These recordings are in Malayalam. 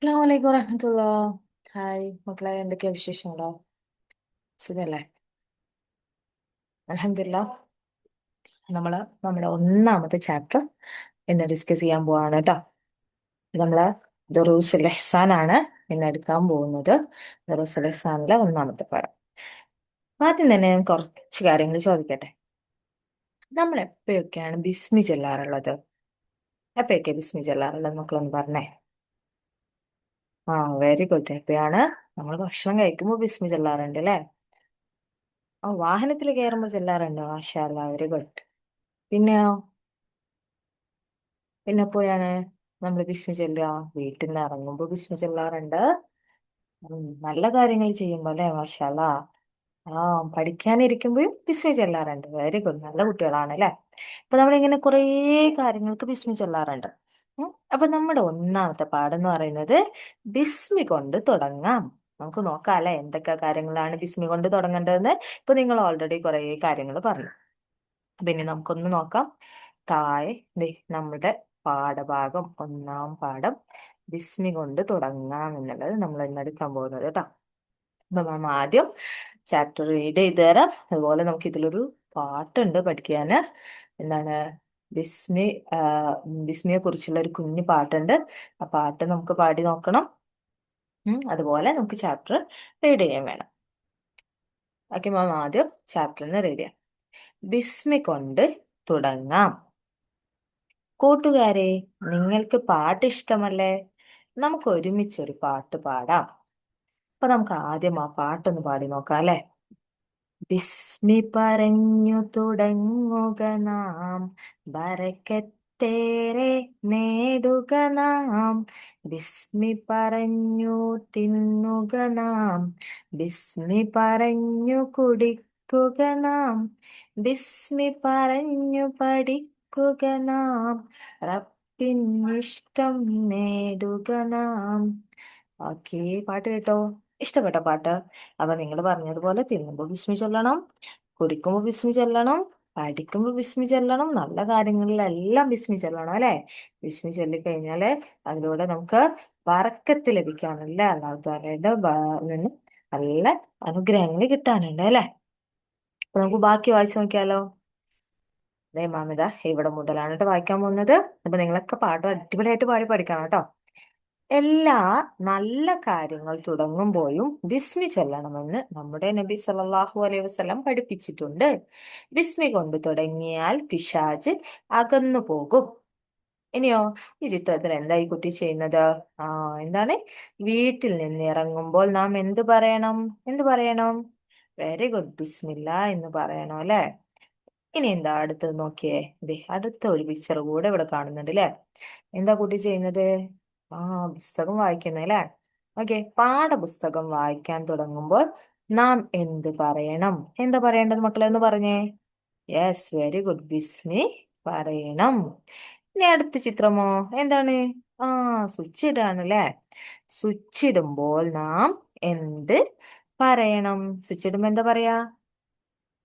അസ്സലാമലൈക്കും വറഹമത്തുള്ള. ഹായ് മക്കളെ, എന്തൊക്കെയാ വിശേഷങ്ങളോ? സുഖല്ലേ? അൽഹംദുലില്ലാ. നമ്മള് നമ്മുടെ ഒന്നാമത്തെ ചാപ്റ്റർ ഇന്ന് ഡിസ്കസ് ചെയ്യാൻ പോവാണ് കേട്ടോ. നമ്മള് ദുറൂസുൽ ഇഹ്സാൻ ആണ് ഇന്ന് എടുക്കാൻ പോകുന്നത്. ദുറൂസുൽ ഇഹ്സാനിലെ ഒന്നാമത്തെ പാഠം. ആദ്യം തന്നെ ഞാൻ കുറച്ച് കാര്യങ്ങൾ ചോദിക്കട്ടെ. നമ്മൾ എപ്പോഴൊക്കെയാണ് ബിസ്മി ചെല്ലാറുള്ളത്? എപ്പോഴൊക്കെയാ ബിസ്മി ചെല്ലാറുള്ളത് മക്കളൊന്ന് പറഞ്ഞേ. ആ, വെരി ഗുഡ്. എപ്പോഴാണ്? നമ്മൾ ഭക്ഷണം കഴിക്കുമ്പോൾ ബിസ്മി ചെല്ലാറുണ്ട് അല്ലേ? ആ, വാഹനത്തിൽ കയറുമ്പോൾ ചെല്ലാറുണ്ട്. മാഷാ അല്ലാ, വെരി ഗുഡ്. പിന്നെയോ? പിന്നെ എപ്പോഴാണ് നമ്മൾ ബിസ്മി ചെല്ലുക? വീട്ടിൽ നിന്ന് ഇറങ്ങുമ്പോൾ ബിസ്മി ചെല്ലാറുണ്ട്. നല്ല കാര്യങ്ങൾ ചെയ്യുമ്പോ അല്ലേ? മാഷാ അല്ലാ. ആ, പഠിക്കാനിരിക്കുമ്പോഴും ബിസ്മി ചെല്ലാറുണ്ട്. വെരി ഗുഡ്, നല്ല കുട്ടികളാണ് അല്ലേ? അപ്പൊ നമ്മളിങ്ങനെ കുറേ കാര്യങ്ങൾക്ക് ബിസ്മി ചെല്ലാറുണ്ട്. അപ്പൊ നമ്മുടെ ഒന്നാമത്തെ പാഠം എന്ന് പറയുന്നത് ബിസ്മി കൊണ്ട് തുടങ്ങാം. നമുക്ക് നോക്കാം അല്ലെ, എന്തൊക്കെ കാര്യങ്ങളാണ് ബിസ്മി കൊണ്ട് തുടങ്ങേണ്ടതെന്ന്. ഇപ്പൊ നിങ്ങൾ ഓൾറെഡി കുറേ കാര്യങ്ങൾ പറഞ്ഞു. പിന്നെ നമുക്കൊന്ന് നോക്കാം. താഴെ ദേ നമ്മുടെ പാഠഭാഗം, ഒന്നാം പാഠം ബിസ്മി കൊണ്ട് തുടങ്ങാം എന്നുള്ളത് നമ്മൾ ഇന്ന് എടുക്കാൻ പോകുന്നത് കേട്ടോ. അപ്പൊ മാം ആദ്യം ചാപ്റ്റർ റീഡ് ചെയ്ത് തരാം. അതുപോലെ നമുക്ക് ഇതിലൊരു പാട്ടുണ്ട് പഠിക്കാന്. എന്താണ്? ബിസ്മി ആ, ബിസ്മിയെ കുറിച്ചുള്ള ഒരു കുഞ്ഞു പാട്ടുണ്ട്. ആ പാട്ട് നമുക്ക് പാടി നോക്കണം. അതുപോലെ നമുക്ക് ചാപ്റ്റർ റീഡ് ചെയ്യാൻ വേണം. ഓക്കെ മാം, ആദ്യം ചാപ്റ്ററിന് റീഡ് ചെയ്യാം. ബിസ്മി കൊണ്ട് തുടങ്ങാം. കൂട്ടുകാരെ, നിങ്ങൾക്ക് പാട്ട് ഇഷ്ടമല്ലേ? നമുക്ക് ഒരുമിച്ചൊരു പാട്ട് പാടാം. അപ്പൊ നമുക്ക് ആദ്യം ആ പാട്ടൊന്ന് പാടി നോക്കാം അല്ലെ. ബിസ്മി പറഞ്ഞു തുടങ്ങുക നാം, ബറക്കത്തേറെ നേടുക നാം. ബിസ്മി പറഞ്ഞു തിന്നുക നാം, ബിസ്മി പറഞ്ഞു കുടിക്കുക നാം, ബിസ്മി പറഞ്ഞു പഠിക്കുക നാം, റബ്ബിൻ ഇഷ്ടം നേടുക നാം. ഓക്കേ, പാട്ട് കേട്ടോ? ഇഷ്ടപ്പെട്ട പാട്ട്? അപ്പൊ നിങ്ങൾ പറഞ്ഞതുപോലെ തിന്നുമ്പോ ബിസ്മി ചൊല്ലണം, കുടിക്കുമ്പോ ബിസ്മി ചൊല്ലണം, പഠിക്കുമ്പോ ബിസ്മി ചൊല്ലണം, നല്ല കാര്യങ്ങളിലെല്ലാം ബിസ്മി ചൊല്ലണം അല്ലെ. ബിസ്മി ചൊല്ലിക്കഴിഞ്ഞാല് അതിലൂടെ നമുക്ക് ബറക്കത്ത് ലഭിക്കാനല്ലേ, അല്ലാഹു തആലയുടെ നിന്ന് നല്ല അനുഗ്രഹങ്ങൾ കിട്ടാനുണ്ട് അല്ലെ. അപ്പൊ നമുക്ക് ബാക്കി വായിച്ചു നോക്കിയാലോ. അതേ മാമിത ഇവിടെ മുതലാണ് ട്ടോ വായിക്കാൻ പോകുന്നത്. അപ്പൊ നിങ്ങളൊക്കെ പാട്ട് അടിപൊളിയായിട്ട് പാടി പഠിക്കണം കേട്ടോ. എല്ലാ നല്ല കാര്യങ്ങൾ തുടങ്ങുമ്പോഴും ബിസ്മി ചൊല്ലണമെന്ന് നമ്മുടെ നബി സല്ലല്ലാഹു അലൈഹി വസല്ലം പഠിപ്പിച്ചിട്ടുണ്ട്. ബിസ്മി കൊണ്ട് തുടങ്ങിയാൽ പിശാച് അകന്നു പോകും. ഇനിയോ, ഈ ചിത്രത്തിൽ എന്താ ഈ കുട്ടി ചെയ്യുന്നത്? ആ, എന്താണ്? വീട്ടിൽ നിന്ന് ഇറങ്ങുമ്പോൾ നാം എന്ത് പറയണം? എന്ത് പറയണം? വെരി ഗുഡ്, ബിസ്മില്ല എന്ന് പറയണം അല്ലെ. ഇനി എന്താ അടുത്തത് നോക്കിയേ. ദേ അടുത്ത ഒരു പിക്ചർ കൂടെ ഇവിടെ കാണുന്നുണ്ട് അല്ലെ. എന്താ കുട്ടി ചെയ്യുന്നത്? ആ, പുസ്തകം വായിക്കുന്നത് അല്ലെ. ഓക്കെ, പാഠപുസ്തകം വായിക്കാൻ തുടങ്ങുമ്പോൾ നാം എന്ത് പറയണം? എന്താ പറയേണ്ടത് മക്കളെ, എന്ന് പറഞ്ഞേ. യെസ്, വെരി ഗുഡ്, ബിസ്മി പറയണം. ഇനി അടുത്ത ചിത്രമോ എന്താണ്? ആ, സ്വിച്ച് ഇടാണ് അല്ലെ. സ്വിച്ച് ഇടുമ്പോൾ നാം എന്ത് പറയണം? സ്വിച്ച് ഇടുമ്പോ എന്താ പറയാ?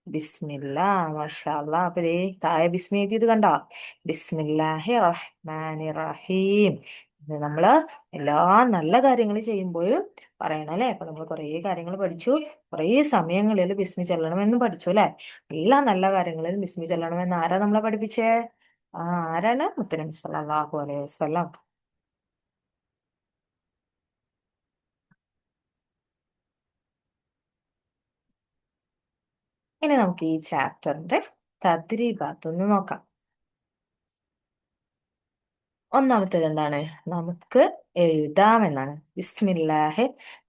ബിസ്മില്ല. മാഷാ അല്ലാ. അപ്പൊ ദേ താഴെ ബിസ്മി എഴുതിയത് കണ്ടോ? ബിസ്മില്ലാഹി റഹ്മാനി റഹീം. ഇത് നമ്മള് എല്ലാ നല്ല കാര്യങ്ങൾ ചെയ്യുമ്പോഴും പറയണം അല്ലെ. അപ്പൊ നമ്മൾ കുറേ കാര്യങ്ങൾ പഠിച്ചു. കുറേ സമയങ്ങളിൽ ബിസ്മി ചെല്ലണമെന്നും പഠിച്ചു അല്ലെ. എല്ലാ നല്ല കാര്യങ്ങളിലും ബിസ്മി ചെല്ലണമെന്ന് ആരാ നമ്മളെ പഠിപ്പിച്ചേ? ആ, ആരാണ്? മുത്തനബി സല്ലല്ലാഹു അലൈഹി വസല്ലം. ഇനി നമുക്ക് ഈ ചാപ്റ്ററിന്റെ തദ്രീബാത്ത് നോക്കാം. ഒന്നാമത്തേത് എന്താണ്? നമുക്ക് എഴുതാമെന്നാണ്. ബിസ്മില്ലാഹി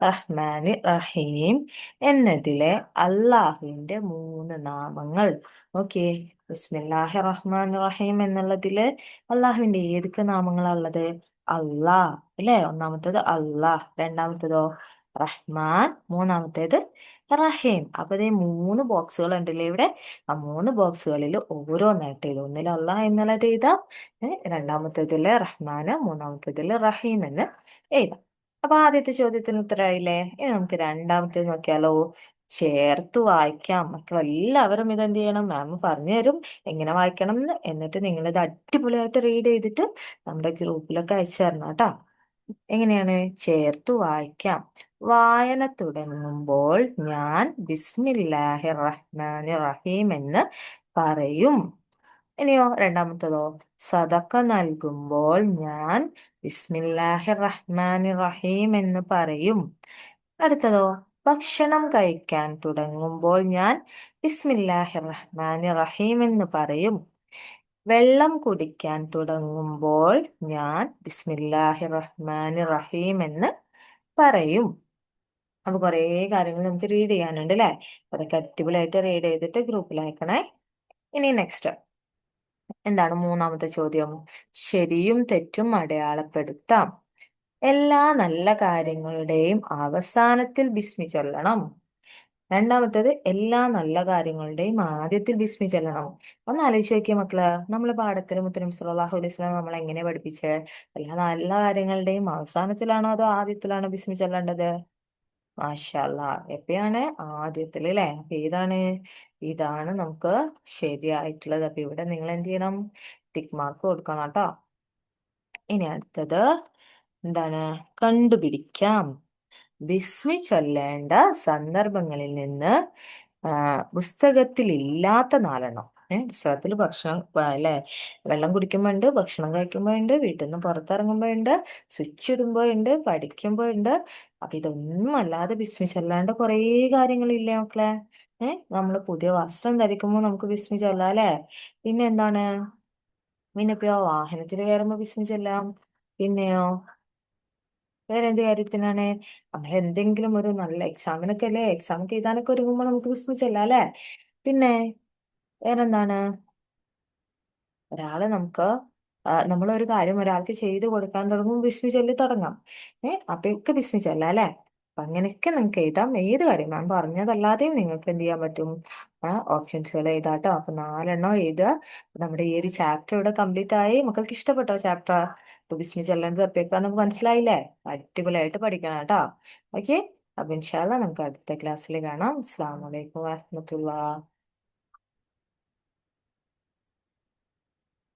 റഹ്മാനി റഹീം എന്നതിലെ അള്ളാഹുവിന്റെ മൂന്ന് നാമങ്ങൾ. ഓക്കെ, ബിസ്മില്ലാഹി റഹ്മാൻ റഹീം എന്നുള്ളതില് അള്ളാഹുവിന്റെ ഏതൊക്കെ നാമങ്ങളാ ഉള്ളത്? അള്ളാഹ് അല്ലെ. ഒന്നാമത്തേത് അള്ളാഹ്, രണ്ടാമത്തേതോ റഹ്മാൻ, മൂന്നാമത്തേത് റഹീം. അപ്പൊ ഇതേ മൂന്ന് ബോക്സുകൾ ഉണ്ടല്ലേ ഇവിടെ. ആ മൂന്ന് ബോക്സുകളിൽ ഓരോന്നായിട്ട് എഴുതാം. ഒന്നിൽ അള്ളാഹ് എന്നുള്ളത് എഴുതാം, രണ്ടാമത്തേതില് റഹ്മാന്, മൂന്നാമത്തേതില് റഹീം എന്ന് എഴുതാം. അപ്പൊ ആദ്യത്തെ ചോദ്യത്തിന് ഉത്തരമായില്ലേ. ഇനി നമുക്ക് രണ്ടാമത്തേത് നോക്കിയാലോ. ചേർത്ത് വായിക്കാം. മക്കളെല്ലാവരും ഇതെന്ത് ചെയ്യണം? മാം പറഞ്ഞു തരും എങ്ങനെ വായിക്കണം എന്ന്. എന്നിട്ട് നിങ്ങൾ ഇത് അടിപൊളിയായിട്ട് റീഡ് ചെയ്തിട്ട് നമ്മുടെ ഗ്രൂപ്പിലൊക്കെ അയച്ചു തരണം കേട്ടോ. എങ്ങനെയാണ് ചേർത്തു വായിക്കാം? വായന തുടങ്ങുമ്പോൾ ഞാൻ ബിസ്മില്ലാഹിർ റഹ്മാനിർ റഹീം എന്ന് പറയും. ഇനിയോ രണ്ടാമത്തതോ, സദക്ക നൽകുമ്പോൾ ഞാൻ ബിസ്മില്ലാഹിർ റഹ്മാനിർ റഹീം എന്ന് പറയും. അടുത്തതോ, ഭക്ഷണം കഴിക്കാൻ തുടങ്ങുമ്പോൾ ഞാൻ ബിസ്മില്ലാഹിർ റഹ്മാനിർ റഹീം എന്ന് പറയും. വെള്ളം കുടിക്കാൻ തുടങ്ങുമ്പോൾ ഞാൻ ബിസ്മില്ലാഹിർ റഹ്മാനിർ റഹീം എന്ന് പറയും. അപ്പൊ കുറേ കാര്യങ്ങൾ നമുക്ക് റീഡ് ചെയ്യാനുണ്ട് അല്ലെ? അതൊക്കെ അടിപൊളിയായിട്ട് റീഡ് ചെയ്തിട്ട് ഗ്രൂപ്പിൽ അയക്കണേ. ഇനി നെക്സ്റ്റ് എന്താണ് മൂന്നാമത്തെ ചോദ്യം? ശരിയും തെറ്റും അടയാളപ്പെടുത്താം. എല്ലാ നല്ല കാര്യങ്ങളുടെയും അവസാനത്തിൽ ബിസ്മി ചൊല്ലണം. രണ്ടാമത്തേത്, എല്ലാ നല്ല കാര്യങ്ങളുടെയും ആദ്യത്തിൽ ബിസ്മി ചൊല്ലണം. ഒന്ന് ആലോചിച്ച് നോക്കിയേ മക്കള്, നമ്മളെ പാഠത്തിൽ മുത്തനബി സല്ലല്ലാഹു അലൈഹി വസല്ലം നമ്മളെ എങ്ങനെ പഠിപ്പിച്ചേ? എല്ലാ നല്ല കാര്യങ്ങളുടെയും അവസാനത്തിലാണോ അതോ ആദ്യത്തിലാണോ ബിസ്മി ചൊല്ലേണ്ടത്? മാഷാ അല്ലാ, എപ്പോഴാണ്? ആദ്യത്തില് അല്ലെ? അപ്പൊ ഏതാണ്? ഇതാണ് നമുക്ക് ശരിയായിട്ടുള്ളത്. അപ്പൊ ഇവിടെ നിങ്ങൾ എന്ത് ചെയ്യണം? ടിക്ക് മാർക്ക് കൊടുക്കണം കേട്ടോ. ഇനി അടുത്തത് എന്താണ്? കണ്ടുപിടിക്കാം. ബിസ്മി ചൊല്ലേണ്ട സന്ദർഭങ്ങളിൽ നിന്ന് പുസ്തകത്തിൽ ഇല്ലാത്ത നാലെണ്ണം. പുസ്തകത്തിൽ ഭക്ഷണം അല്ലെ, വെള്ളം കുടിക്കുമ്പോഴുണ്ട്, ഭക്ഷണം കഴിക്കുമ്പോഴുണ്ട്, വീട്ടിൽ നിന്ന് പുറത്തിറങ്ങുമ്പോഴുണ്ട്, സ്വിച്ച് ഇടുമ്പോഴുണ്ട്, പഠിക്കുമ്പോഴുണ്ട്. അപ്പൊ ഇതൊന്നും അല്ലാതെ ബിസ്മി ചൊല്ലാണ്ട് കുറേ കാര്യങ്ങളില്ലേ മക്കളെ? നമ്മൾ പുതിയ വസ്ത്രം ധരിക്കുമ്പോൾ നമുക്ക് ബിസ്മി ചൊല്ലാം അല്ലെ? പിന്നെ എന്താണ്? പിന്നെ ഇപ്പോ വാഹനത്തിൽ കയറുമ്പോ ബിസ്മി ചൊല്ലാം. പിന്നെയോ വേറെ എന്ത് കാര്യത്തിനാണ്? നമ്മൾ എന്തെങ്കിലും ഒരു നല്ല എക്സാമിനൊക്കെ അല്ലേ, എക്സാമൊക്കെ എഴുതാനൊക്കെ ഒരുങ്ങുമ്പോ നമുക്ക് ബിസ്മി ചൊല്ലാം അല്ലെ? പിന്നെ വേറെന്താണ്? ഒരാള് നമുക്ക് നമ്മളൊരു കാര്യം ഒരാൾക്ക് ചെയ്തു കൊടുക്കാൻ തുടങ്ങുമ്പോൾ ബിസ്മി ചൊല്ലി തുടങ്ങാം. അപ്പൊക്കെ ബിസ്മി ചൊല്ലാം അല്ലെ? അപ്പൊ അങ്ങനെയൊക്കെ നിങ്ങൾക്ക് എഴുതാം. ഏത് കാര്യം ഞാൻ പറഞ്ഞതല്ലാതെയും നിങ്ങൾക്ക് എന്ത് ചെയ്യാൻ പറ്റും? ഓപ്ഷൻസുകൾ എഴുതാട്ടോ. അപ്പൊ നാലെണ്ണം എഴുതുക. നമ്മുടെ ഈ ഒരു ചാപ്റ്റർ ഇവിടെ കംപ്ലീറ്റ് ആയി. മക്കൾക്ക് ഇഷ്ടപ്പെട്ടോ ചാപ്റ്റർ? അപ്പൊ ബിസ്മി ചൊല്ലേണ്ടത് അപ്പൊക്കെ നമുക്ക് മനസ്സിലായില്ലേ? അടിപൊളിയായിട്ട് പഠിക്കണം കേട്ടോ. ഓക്കെ, അപ്പൊ ഇൻഷാല്ലാ നമുക്ക് അടുത്ത ക്ലാസ്സിൽ കാണാം. അസ്സലാമു അലൈക്കും വറഹ്മത്തുള്ളാഹി.